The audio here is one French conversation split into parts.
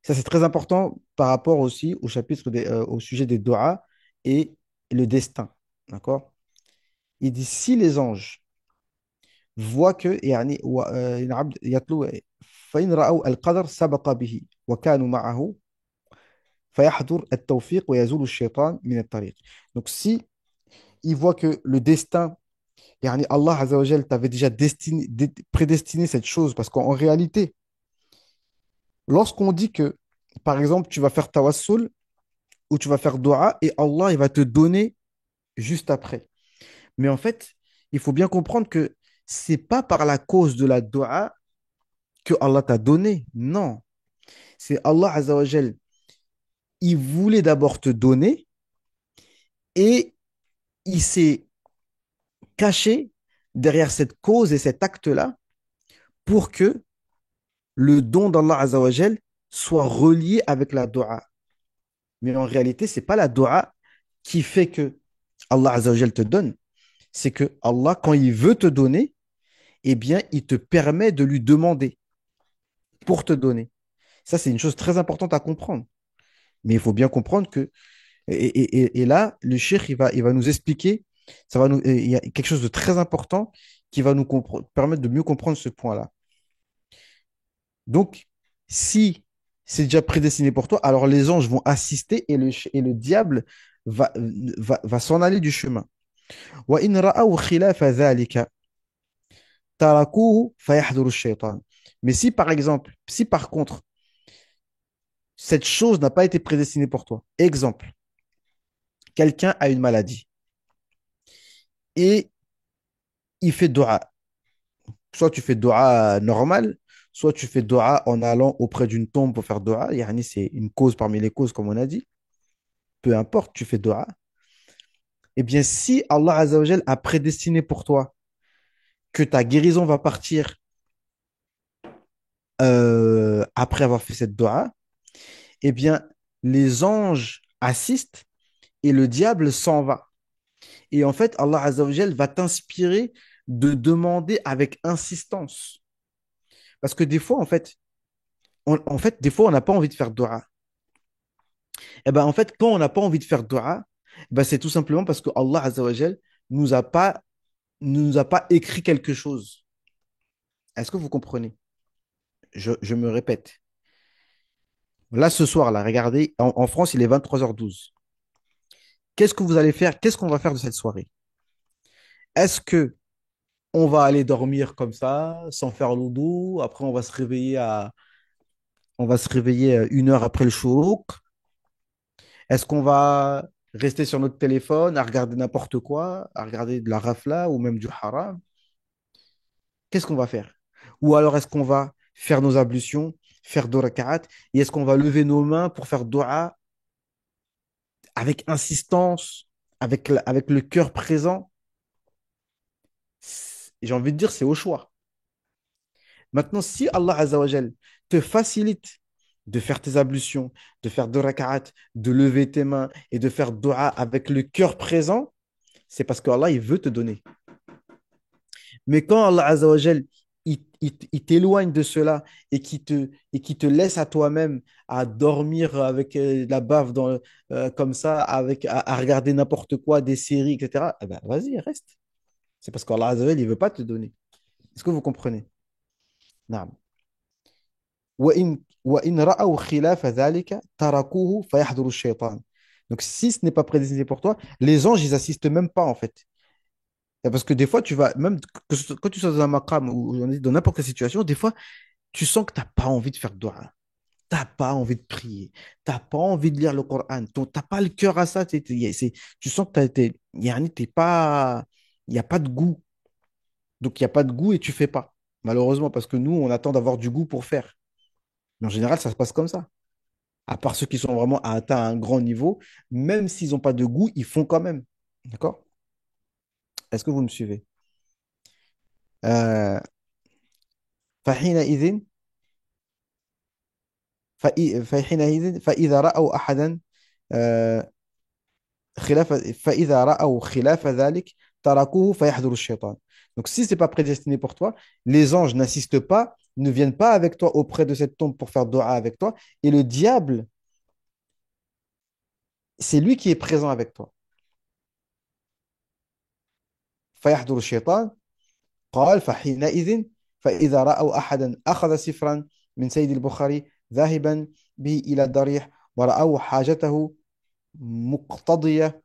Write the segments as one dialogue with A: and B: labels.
A: Ça, c'est très important par rapport aussi au sujet des doigts et le destin. D'accord? Il dit si les anges voient que يعني العبد يتلو فإن رأوا القدر سبق به وكانوا معه فيحضر التوفيق ويزول الشيطان من الطريق. Donc si ils voient que le destin, Allah Azza wa Jal t'avait déjà prédestiné cette chose, parce qu'en réalité, lorsqu'on dit que, par exemple, tu vas faire tawassul ou tu vas faire dua et Allah il va te donner juste après. Mais en fait, il faut bien comprendre que c'est pas par la cause de la dua que Allah t'a donné. Non, c'est Allah Azza wa Jal. Il voulait d'abord te donner et il s'est caché derrière cette cause et cet acte-là pour que le don d'Allah Azza wa Jal soit relié avec la dua. Mais en réalité, c'est pas la dua qui fait que Allah Azza wa Jal te donne. C'est que Allah, quand il veut te donner, eh bien, il te permet de lui demander pour te donner. Ça, c'est une chose très importante à comprendre. Mais il faut bien comprendre que, et là, le cheikh, il va nous expliquer, il y a quelque chose de très important qui va nous permettre de mieux comprendre ce point-là. Donc, si c'est déjà prédestiné pour toi, alors les anges vont assister et le diable va s'en aller du chemin. وإن رأوا خلاف ذلك تركوه فيحذر الشيطان. Mais si par contre, cette chose n'a pas été prédestinée pour toi, exemple, quelqu'un a une maladie et il fait dua. Soit tu fais dua normal, soit tu fais dua en allant auprès d'une tombe pour faire dua. C'est une cause parmi les causes, comme on a dit. Peu importe, tu fais dua. Eh bien, si Allah Azza wa Jal a prédestiné pour toi que ta guérison va partir après avoir fait cette dua, eh bien, les anges assistent et le diable s'en va. Et en fait, Allah Azza wa Jal va t'inspirer de demander avec insistance. Parce que des fois, des fois, on n'a pas envie de faire dua. Et ben, en fait, quand on n'a pas envie de faire dua, ben, c'est tout simplement parce que Allah Azza wa Jal nous a pas, nous a pas écrit quelque chose. Est-ce que vous comprenez? Je me répète. Là, ce soir, là, regardez, en France, il est 23h12. Qu'est-ce que vous allez faire? Qu'est-ce qu'on va faire de cette soirée? Est-ce que on va aller dormir comme ça, sans faire l'oudou? Après, on va se réveiller 1 heure après le shourouk? Est-ce qu'on va rester sur notre téléphone à regarder n'importe quoi, à regarder de la rafla ou même du haram? Qu'est-ce qu'on va faire? Ou alors, est-ce qu'on va faire nos ablutions, faire deux rak'at, et est-ce qu'on va lever nos mains pour faire dua avec insistance, avec le cœur présent? J'ai envie de dire, c'est au choix. Maintenant, si Allah Azzawajal te facilite de faire tes ablutions, de faire deux rak'at, de lever tes mains et de faire dua avec le cœur présent, c'est parce qu'Allah, il veut te donner. Mais quand Allah Azzawajal, il t'éloigne de cela et qui te laisse à toi-même à dormir avec la bave comme ça, à regarder n'importe quoi, des séries, etc., eh ben, vas-y, reste. C'est parce qu'Allah Azzawajal, il ne veut pas te donner. Est-ce que vous comprenez? Non. وإن رأوا خلاف ذلك تركوه فيحضر الشيطان. Donc, si ce n'est pas prédestiné pour toi, les anges, ils assistent même pas, en fait. Et parce que des fois, même quand tu sois dans un maqam ou dans n'importe quelle situation, des fois, tu sens que tu n'as pas envie de faire dua. Tu n'as pas envie de prier. Tu n'as pas envie de lire le Coran. Tu n'as pas le cœur à ça. Tu sens que t'es pas, il n'y a pas de goût. Donc, il n'y a pas de goût et tu fais pas. Malheureusement, parce que nous, on attend d'avoir du goût pour faire. Mais en général, ça se passe comme ça. À part ceux qui sont vraiment atteints à un grand niveau, même s'ils n'ont pas de goût, ils font quand même. D'accord? Est-ce que vous me suivez? Euh, فحينئذ فحينئذ فإذا رأوا أحدا آه، فإذا رأوا خلاف ذلك تركوه فيحذر الشيطان. Donc, si ce n'est pas prédestiné pour toi, les anges n'assistent pas ne viennent pas avec toi auprès de cette tombe pour faire dua avec toi. Et le diable, c'est lui qui est présent avec toi. فيحضر الشيطان قال فحينئذ فإذا رأوا أحدا أخذ سفرا من سيد البخاري ذاهبا به إلى الضريح ورأوا حاجته مقتضية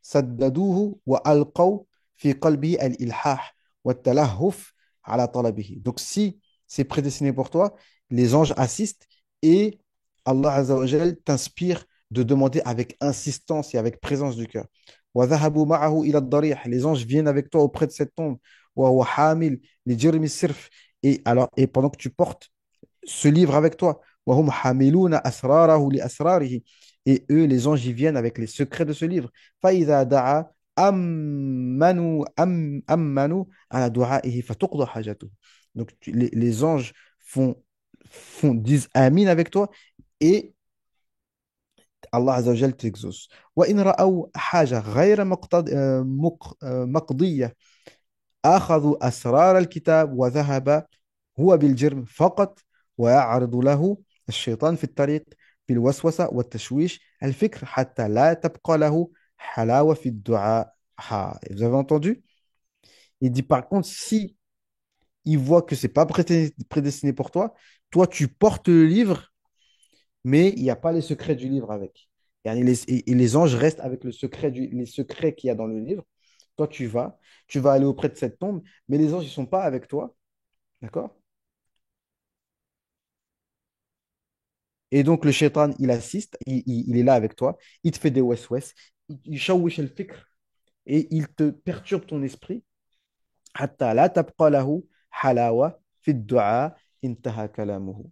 A: سددوه وألقوا في قلبه الإلحاح والتلهف على طلبه. Donc si c'est prédestiné pour toi, les anges assistent et Allah Azza wa Jal t'inspire de demander avec insistance et avec présence du cœur. وذهبوا معه إلى الضريح. Les anges viennent avec toi auprès de cette tombe. وهو حامل لجرم السرف. Et pendant que tu portes ce livre avec toi. وهم حاملون أسراره لأسراره. Et eux, les anges, ils viennent avec les secrets de ce livre. فإذا دعا أمنوا على دعائه فتقضى حاجته. Donc les anges disent Amin avec toi et Allah Azza wa Jal t'exauce. وإن رأوا حاجة غير مقضية أخذوا أسرار الكتاب وذهب هو بالجرم فقط ويعرض له الشيطان في الطريق بالوسوسة والتشويش الفكر حتى لا تبقى له حلاوة في الدعاء. Ah, vous avez entendu? Il dit par contre, si il voit que c'est pas prédestiné pour toi, toi tu portes le livre, mais il n'y a pas les secrets du livre avec. Et les anges restent avec les secrets qu'il y a dans le livre. Toi tu vas aller auprès de cette tombe, mais les anges ils sont pas avec toi, d'accord? Et donc, le shaitan, il assiste, il est là avec toi, il te fait des wes-wes, il shawish al-fikr, et il te perturbe ton esprit. حتى لا تبقى له حلاوة في الدعاء انتهى كلامه.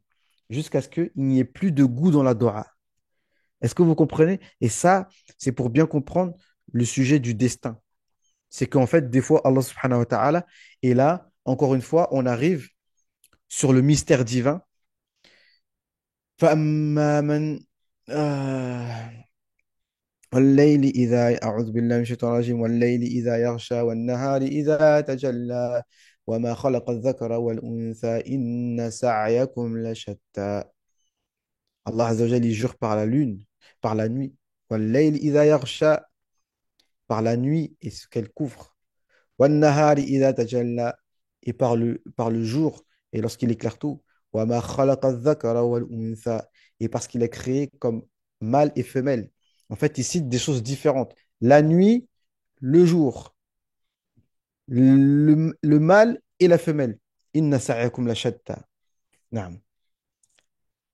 A: Jusqu'à ce qu'il n'y ait plus de goût dans la dua. Est-ce que vous comprenez? Et ça, c'est pour bien comprendre le sujet du destin. C'est qu'en fait, des fois, Allah subhanahu wa ta'ala, et là, encore une fois, on arrive sur le mystère divin. فأما من والليل إذا أعوذ بالله من الشيطان الرجيم والليل إذا يغشى والنهار إذا تجلى وما خلق الذكر والأنثى إن سعيكم لشتى. Allah Azza wa Jalla il jure par la lune, par la nuit. والليل إذا يغشى, par la nuit et ce qu'elle couvre. والنهار إذا تجلى, et par le jour et lorsqu'il éclaire tout. وما خلق الذكر والأنثى, et parce qu'il a créé comme mâle et femelle. En fait, il cite des choses différentes. La nuit, le jour, le mâle et la femelle. Inna sa'yakum la shatta. Naam.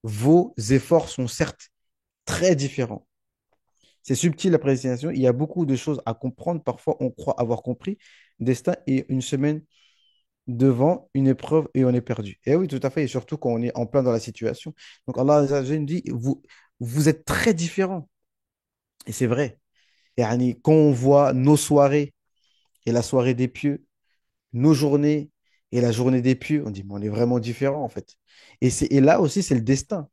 A: Vos efforts sont certes très différents. C'est subtil la précision. Il y a beaucoup de choses à comprendre. Parfois, on croit avoir compris. Destin et une semaine devant une épreuve et on est perdu. Et oui, tout à fait. Et surtout quand on est en plein dans la situation. Donc Allah Azza wa Jalla nous dit, vous êtes très différents. Et c'est vrai. Yani, quand on voit nos soirées et la soirée des pieux, nos journées et la journée des pieux, on dit, mais on est vraiment différents en fait. Et là aussi, c'est le destin.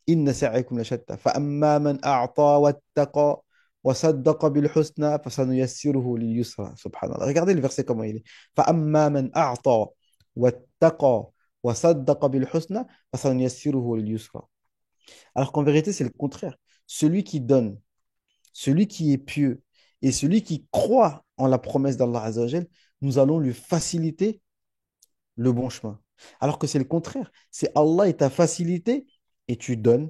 A: Inna sa'yakum la shatta. فأما من أعطى واتقى وصدق بالحسنى فسنيسره لليسرى. Subhanallah. Regardez le verset comment il est. فأما من أعطى واتقى وصدق بالحسنى فسنيسره لليسرى. Alors qu'en vérité, c'est le contraire. Celui qui donne, celui qui est pieux et celui qui croit en la promesse d'Allah Azza wa Jal, nous allons lui faciliter le bon chemin. Alors que c'est le contraire. C'est Allah et ta facilité et tu donnes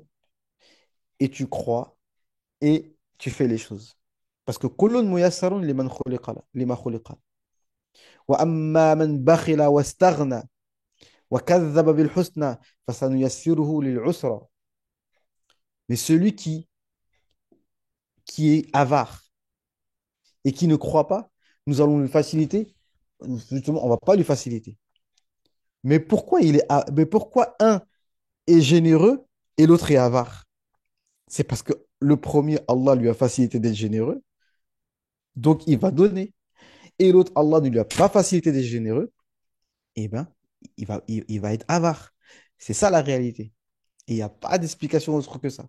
A: et tu crois et tu fais les choses. Parce que kullun muyassarun lima khuliqa. Wa amma man bakhila wastaghna wa kadhaba bil husna fasanuyassiruhu lil usra. Mais celui qui est avare et qui ne croit pas, nous allons lui faciliter. Justement, on va pas lui faciliter. Mais pourquoi un est généreux et l'autre est avare? C'est parce que le premier, Allah lui a facilité d'être généreux, donc il va donner. Et l'autre, Allah ne lui a pas facilité d'être généreux, eh ben, il va être avare. C'est ça la réalité. Et il n'y a pas d'explication autre que ça.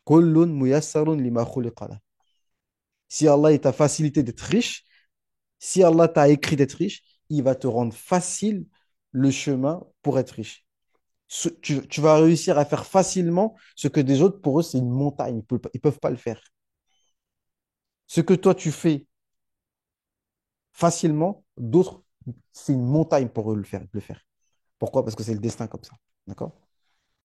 A: Kullun muyassarun lima khuliqa lah. Si Allah t'a facilité d'être riche, si Allah t'a écrit d'être riche, il va te rendre facile le chemin pour être riche. Tu vas réussir à faire facilement ce que des autres, pour eux, c'est une montagne. Ils peuvent pas le faire. Ce que toi, tu fais facilement, d'autres, c'est une montagne pour eux le faire. Pourquoi? Parce que c'est le destin comme ça. D'accord?